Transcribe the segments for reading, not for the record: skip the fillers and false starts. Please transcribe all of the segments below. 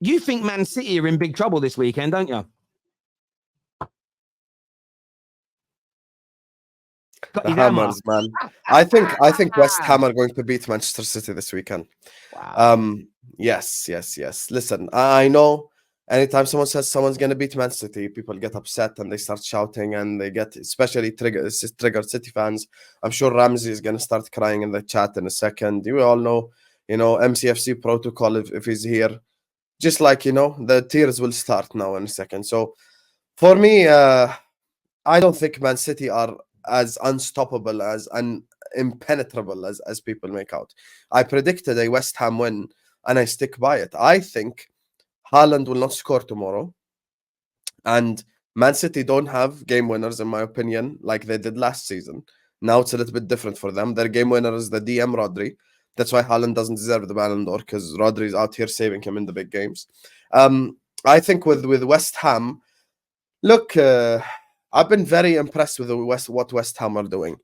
You think Man City are in big trouble this weekend, don't you? The Hammers, man. I think West Ham are going to beat Manchester City this weekend. Wow. Yes. Listen, I know anytime someone says someone's going to beat Man City, people get upset and they start shouting and they get especially triggered City fans. I'm sure Ramsey is going to start crying in the chat in a second. You all know, MCFC protocol if he's here. Just like, the tears will start now in a second. So for me, I don't think Man City are as unstoppable impenetrable as people make out. I predicted a West Ham win and I stick by it. I think Haaland will not score tomorrow. And Man City don't have game winners, in my opinion, like they did last season. Now it's a little bit different for them. Their game winner is the DM Rodri. That's why Haaland doesn't deserve the Ballon d'Or, because Rodri's out here saving him in the big games. I think with West Ham, look, I've been very impressed with what West Ham are doing.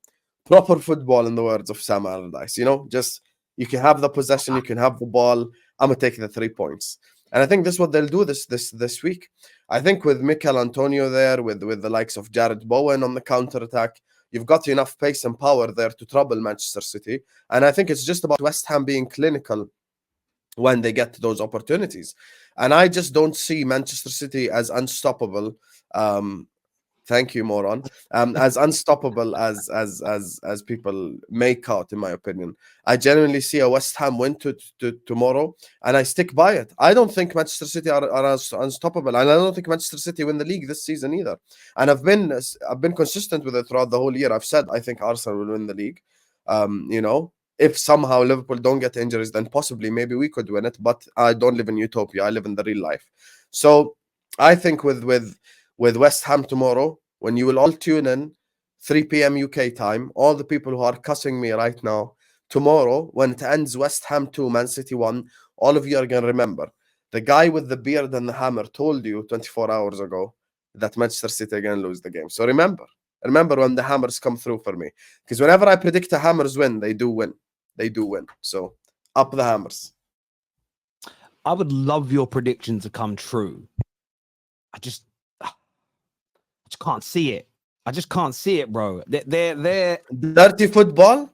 Proper football, in the words of Sam Allardyce. Just you can have the possession, you can have the ball. I'm gonna take the 3 points, and I think this is what they'll do this week. I think with Mikel Antonio there, with the likes of Jared Bowen on the counter attack, you've got enough pace and power there to trouble Manchester City. And I think it's just about West Ham being clinical when they get those opportunities. And I just don't see Manchester City as unstoppable. Thank you, moron. As unstoppable as people make out, in my opinion. I genuinely see a West Ham win to tomorrow, and I stick by it. I don't think Manchester City are unstoppable, and I don't think Manchester City win the league this season either. And I've been consistent with it throughout the whole year. I've said I think Arsenal will win the league. If somehow Liverpool don't get injuries, then possibly maybe we could win it. But I don't live in utopia. I live in the real life. So I think with West Ham tomorrow, when you will all tune in 3 p.m. UK time, all the people who are cussing me right now, tomorrow, when it ends West Ham 2, Man City 1, all of you are going to remember. The guy with the beard and the hammer told you 24 hours ago that Manchester City are going to lose the game. So remember when the hammers come through for me. Because whenever I predict the hammers win, they do win. They do win. So up the hammers. I would love your prediction to come true. I just can't see it. I just can't see it, bro. They're dirty football,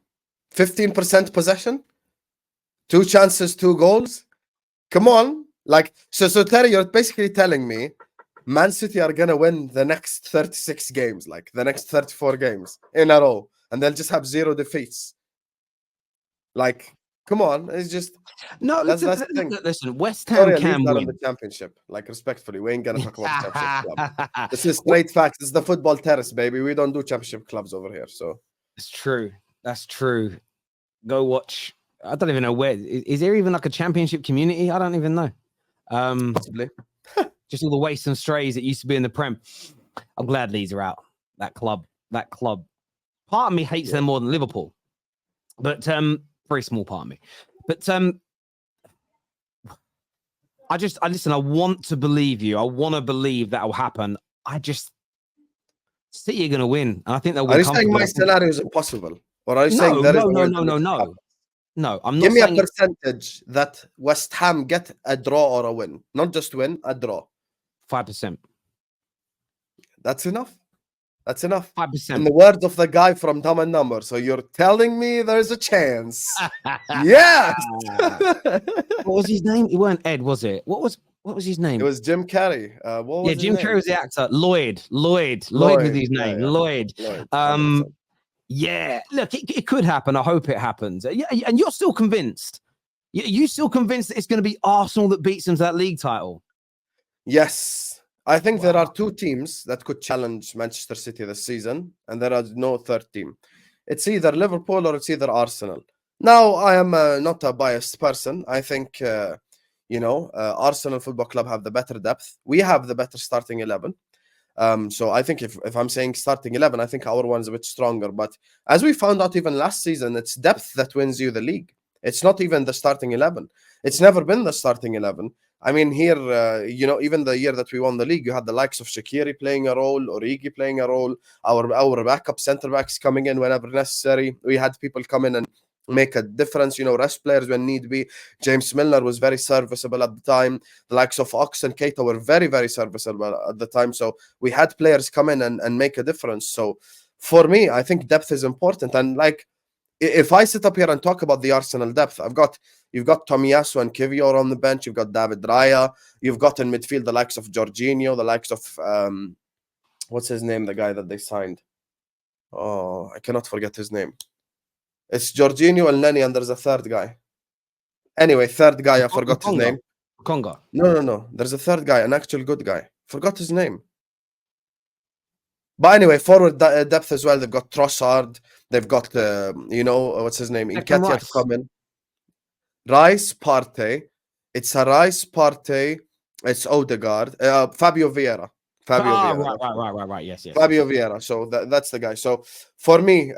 15% possession, 2 chances, 2 goals. Come on. So Terry, you're basically telling me Man City are going to win the next 36 games, like the next 34 games in a row, and they'll just have 0 defeats. Come on, it's just no. Listen, West Ham can win in the championship. Respectfully, we ain't gonna talk about the championship club. This is straight facts. This is the football terrace, baby. We don't do championship clubs over here. So it's true. That's true. Go watch. I don't even know where. Is there even a championship community? I don't even know. Possibly. Just all the wastes and strays that used to be in the Prem. I'm glad Leeds are out. That club. Part of me hates them more than Liverpool, but very small part of me. But I listen. I want to believe you. I want to believe that will happen. City are going to win. And I think they'll win. Are you saying my scenario is impossible, or are you saying there is no? No, I'm not. Give me a percentage that West Ham get a draw or a win, not just win, a draw. 5%. That's enough. That's enough. 5%. In the words of the guy from Dumb and Number. So you're telling me there's a chance? Yes. What was his name? It weren't Ed, was it? What was his name? It was Jim Carrey. Jim Carrey was the actor. Lloyd was his name. Yeah. Lloyd. Yeah. Look, it could happen. I hope it happens. Yeah, and you're still convinced. You still convinced that it's going to be Arsenal that beats them to that league title? Yes. I think there are 2 teams that could challenge Manchester City this season, and there is no third team. It's either Liverpool or it's either Arsenal. Now, I am not a biased person. I think, Arsenal Football Club have the better depth. We have the better starting 11. So I think if I'm saying starting 11, I think our one's a bit stronger. But as we found out even last season, it's depth that wins you the league. It's not even the starting 11. It's never been the starting 11. I mean, here, even the year that we won the league, you had the likes of Shaqiri playing a role, Origi playing a role, our backup centre backs coming in whenever necessary. We had people come in and make a difference, rest players when need be. James Milner was very serviceable at the time. The likes of Ox and Keita were very, very serviceable at the time. So we had players come in and make a difference. So for me, I think depth is important. And like, if I sit up here and talk about the Arsenal depth, you've got Tomiyasu and Kivior on the bench. You've got David Raya. You've got in midfield the likes of Jorginho, the likes of what's his name, the guy that they signed. Oh, I cannot forget his name. It's Jorginho and Nani, and there's a third guy. Anyway, third guy, I forgot his name. Conga. No. There's a third guy, an actual good guy. Forgot his name. But anyway, forward depth as well. They've got Trossard. They've got, what's his name? Nketiah to come in. Rice, Partey. It's a Rice, Partey. It's Odegaard. Fabio Vieira. Vieira. Right. Yes. Fabio Vieira. So that's the guy. So for me,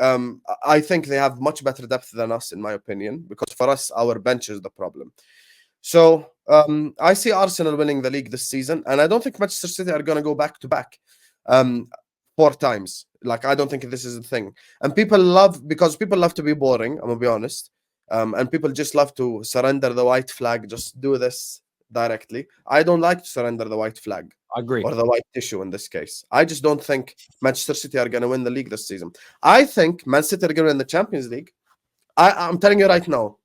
I think they have much better depth than us, in my opinion, because for us, our bench is the problem. So I see Arsenal winning the league this season, and I don't think Manchester City are going to go back to back 4 times. Like, I don't think this is a thing. And people love to be boring, I'm going to be honest. And people just love to surrender the white flag, just do this directly. I don't like to surrender the white flag. I agree. Or the white tissue in this case. I just don't think Manchester City are going to win the league this season. I think Man City are going to win the Champions League. I'm telling you right now,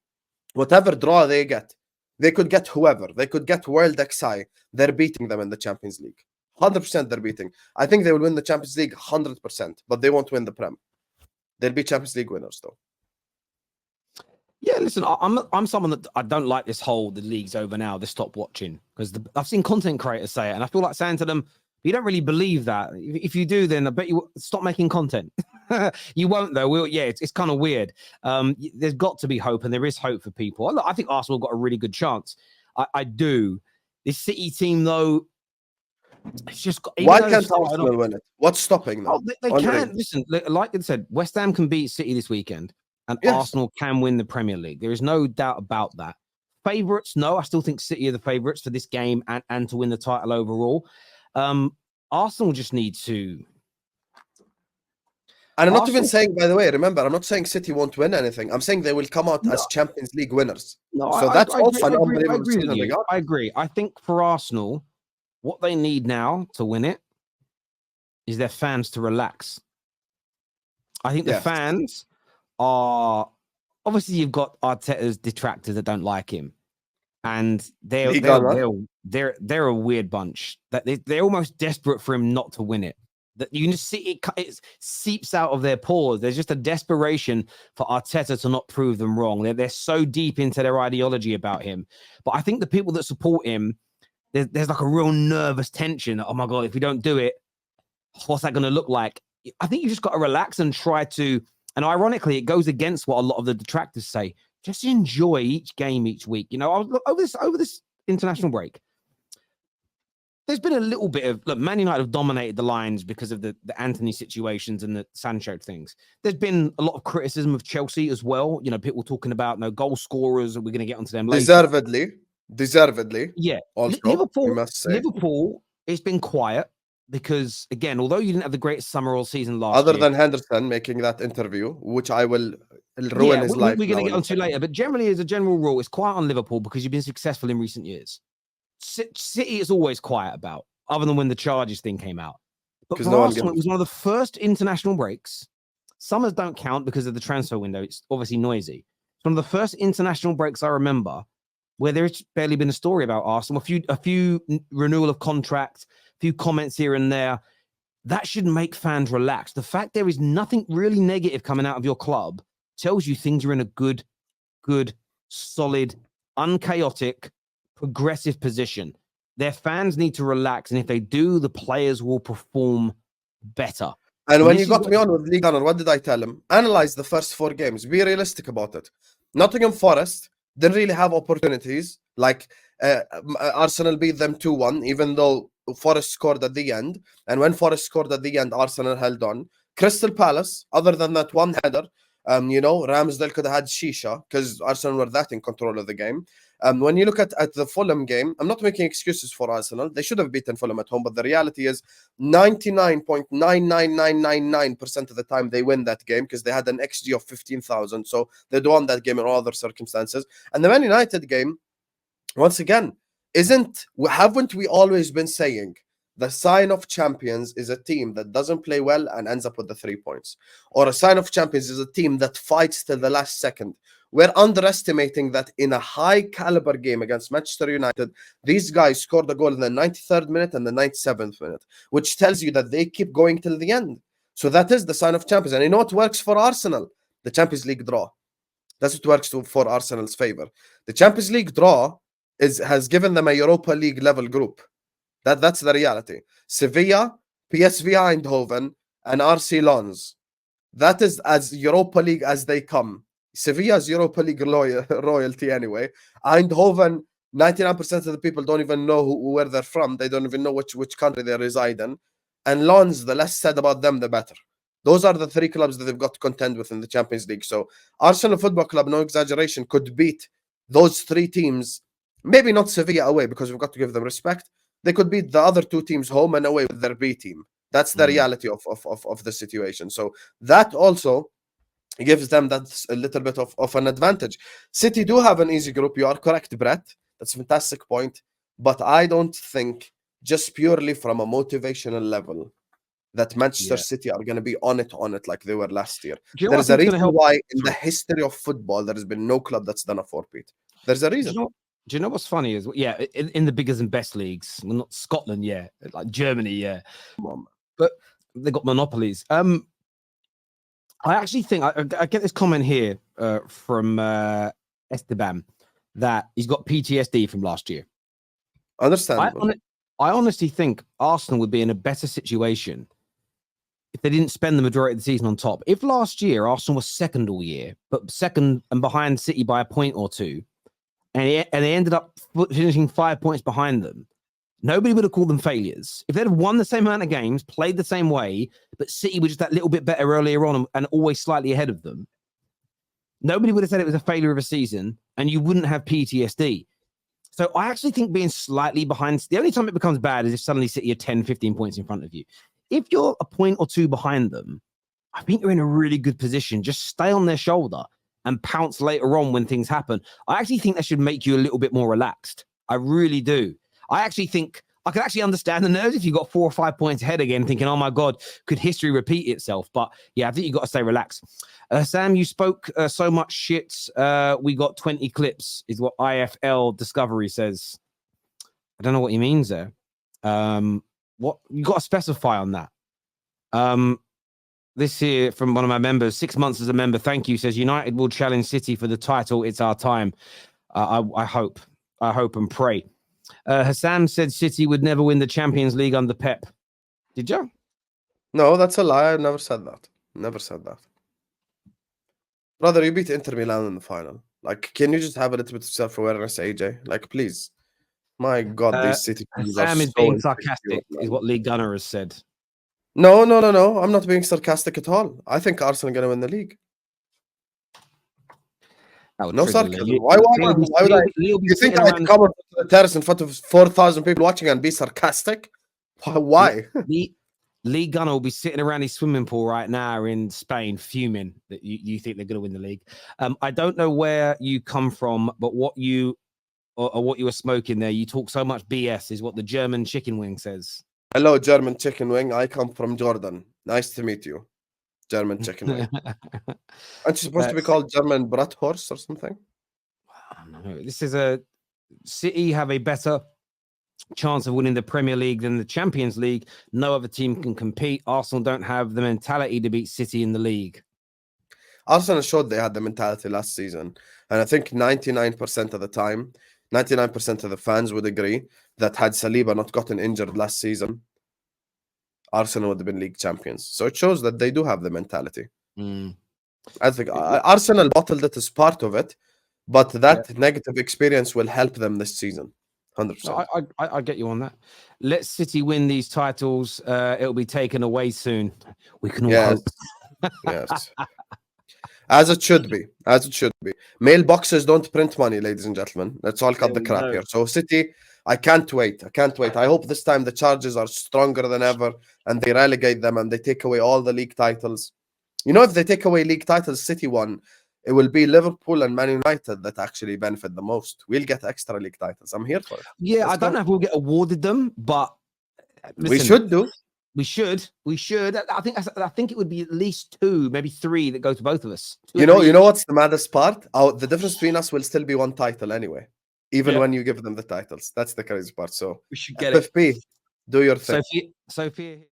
whatever draw they get, they could get whoever. They could get World XI. They're beating them in the Champions League. 100% they're beating. I think they will win the Champions League 100%, but they won't win the Prem. They'll be Champions League winners, though. Yeah, listen, I'm someone that I don't like this whole the league's over now, this stop watching, because I've seen content creators say it, and I feel like saying to them, you don't really believe that. If you do, then I bet you stop making content. You won't, though. It's kind of weird. There's got to be hope, and there is hope for people. I think Arsenal got a really good chance. I do. This City team, though, it's just got. Why can't Arsenal win it? What's stopping them? Oh, they can. Listen, like I said, West Ham can beat City this weekend. And yes, Arsenal can win the Premier League. There is no doubt about that. Favourites? No, I still think City are the favourites for this game and to win the title overall. Arsenal just need to... And I'm not even saying, by the way, remember, I'm not saying City won't win anything. I'm saying they will come out as Champions League winners. No, so that's also an unbelievable season. I agree. I think for Arsenal, what they need now to win it is their fans to relax. I think the fans... obviously you've got Arteta's detractors that don't like him, and they're a weird bunch. That they're almost desperate for him not to win it. That you can just see it seeps out of their pores. There's just a desperation for Arteta to not prove them wrong. They're so deep into their ideology about him. But I think the people that support him, there's like a real nervous tension. Oh my God, if we don't do it, what's that going to look like? I think you just got to relax and try to. And ironically, it goes against what a lot of the detractors say. Just enjoy each game each week. I was over this international break. There's been a little bit of Man United have dominated the lines because of the Anthony situations and the Sancho things. There's been a lot of criticism of Chelsea as well. People talking about no goal scorers, and we're going to get onto them later. Deservedly. Yeah. Also, Liverpool, it's been quiet. Because, again, although you didn't have the greatest summer or season last year... Other than Henderson making that interview, which I will ruin his life. We're going to get onto later. But generally, as a general rule, it's quiet on Liverpool because you've been successful in recent years. City is always quiet about, other than when the charges thing came out. But for Arsenal, it was one of the first international breaks. Summers don't count because of the transfer window. It's obviously noisy. It's one of the first international breaks I remember where there's barely been a story about Arsenal. A few renewal of contracts, few comments here and there. That should make fans relax. The fact there is nothing really negative coming out of your club tells you things are in a good, solid, unchaotic, progressive position. Their fans need to relax, and if they do, the players will perform better. And when you got me on with League Honor, what did I tell him? Analyze the first 4 games. Be realistic about it. Nottingham Forest didn't really have opportunities. Like Arsenal beat them 2-1, even though Forest scored at the end. And when Forest scored at the end, Arsenal held on. Crystal Palace, other than that one header, Ramsdale could have had Shisha because Arsenal were that in control of the game. When you look at the Fulham game, I'm not making excuses for Arsenal. They should have beaten Fulham at home, but the reality is 99.99999% of the time they win that game because they had an XG of 15,000. So they'd won that game in all other circumstances. And the Man United game, once again, haven't we always been saying the sign of champions is a team that doesn't play well and ends up with the 3 points, or a sign of champions is a team that fights till the last second? We're underestimating that in a high caliber game against Manchester United, these guys scored a goal in the 93rd minute and the 97th minute, which tells you that they keep going till the end. So that is the sign of champions. And you know what works for Arsenal? The Champions League draw. That's what works for Arsenal's favor. The Champions League draw has given them a Europa League level group. That's the reality. Sevilla, PSV Eindhoven, and RC Lens. That is as Europa League as they come. Sevilla's Europa League royalty anyway. Eindhoven, 99% of the people don't even know where they're from. They don't even know which country they reside in. And Lens, the less said about them, the better. Those are the 3 clubs that they've got to contend with in the Champions League. So Arsenal Football Club, no exaggeration, could beat those 3 teams. Maybe not Sevilla away because we've got to give them respect. They could beat the other 2 teams home and away with their B team. That's the reality of the situation. So that also gives them that a little bit of an advantage. City do have an easy group. You are correct, Brett. That's a fantastic point. But I don't think, just purely from a motivational level, that Manchester City are going to be on it like they were last year. There's a reason why in the history of football there has been no club that's done a 4-peat. There's a reason. Do you know what's funny is, in the biggest and best leagues, well, not Scotland, like Germany, but they got monopolies. I actually think I get this comment here from Esteban that he's got PTSD from last year. Understandable. I honestly think Arsenal would be in a better situation if they didn't spend the majority of the season on top. If last year Arsenal was second all year, but second and behind City by a point or 2, and they ended up finishing 5 points behind them, nobody would have called them failures. If they'd have won the same amount of games, played the same way, but City was just that little bit better earlier on and always slightly ahead of them, nobody would have said it was a failure of a season, and you wouldn't have PTSD. So I actually think being slightly behind, the only time it becomes bad is if suddenly City are 10, 15 points in front of you. If you're a point or 2 behind them, I think you're in a really good position. Just stay on their shoulder and pounce later on when things happen. I actually think that should make you a little bit more relaxed. I really do. I actually think I could actually understand the nerves if you got 4 or 5 points ahead again, thinking, oh my God, could history repeat itself? But yeah, I think you got to stay relaxed. Sam, you spoke so much shit. We got 20 clips is what IFL Discovery says. I don't know what he means there. What you got to specify on that. This here from one of my members, 6 months as a member. Thank you. Says United will challenge City for the title. It's our time. I hope and pray. Hassan said City would never win the Champions League under Pep. Did you? No, that's a lie. I never said that. Never said that. Brother, you beat Inter Milan in the final. Like, can you just have a little bit of self-awareness, AJ? Like, please. My God, these City fans are Sam is so being insecure, sarcastic, man. is what Lee Gunner has said. No. I'm not being sarcastic at all. I think Arsenal are going to win the league. No sarcasm. Why would I? You think I'd come to the terrace in front of 4,000 people watching and be sarcastic? Why? Lee Gunner will be sitting around his swimming pool right now in Spain, fuming that you think they're going to win the league. I don't know where you come from, but what you were smoking there, you talk so much BS, is what the German chicken wing says. Hello, German chicken wing. I come from Jordan. Nice to meet you, German chicken wing. Aren't you supposed to be called German Bratwurst or something? I don't know. This is a City have a better chance of winning the Premier League than the Champions League. No other team can compete. Arsenal don't have the mentality to beat City in the league. Arsenal showed they had the mentality last season. And I think 99% of the time, 99% of the fans would agree that had Saliba not gotten injured last season, Arsenal would have been league champions. So it shows that they do have the mentality. I think Arsenal bottled it as part of it, but that negative experience will help them this season. 100%. No, I get you on that. Let City win these titles. It'll be taken away soon. We can all hope. Yes. As it should be. As it should be. Mailboxes don't print money, ladies and gentlemen. Let's all cut There the we crap go. here. So City, I can't wait. I can't wait. I hope this time the charges are stronger than ever and they relegate them and they take away all the league titles. You know, if they take away league titles, City won, it will be Liverpool and Man United that actually benefit the most. We'll get extra league titles. I'm here for it. Yeah, Let's I don't go. know if we'll get awarded them, but We listen, should do. We should. I think it would be at least 2, maybe 3 that go to both of us. You know what's the maddest part? The difference between us will still be 1 title anyway, even when you give them the titles. That's the crazy part. So we should get it. FFP, do your thing. Sophia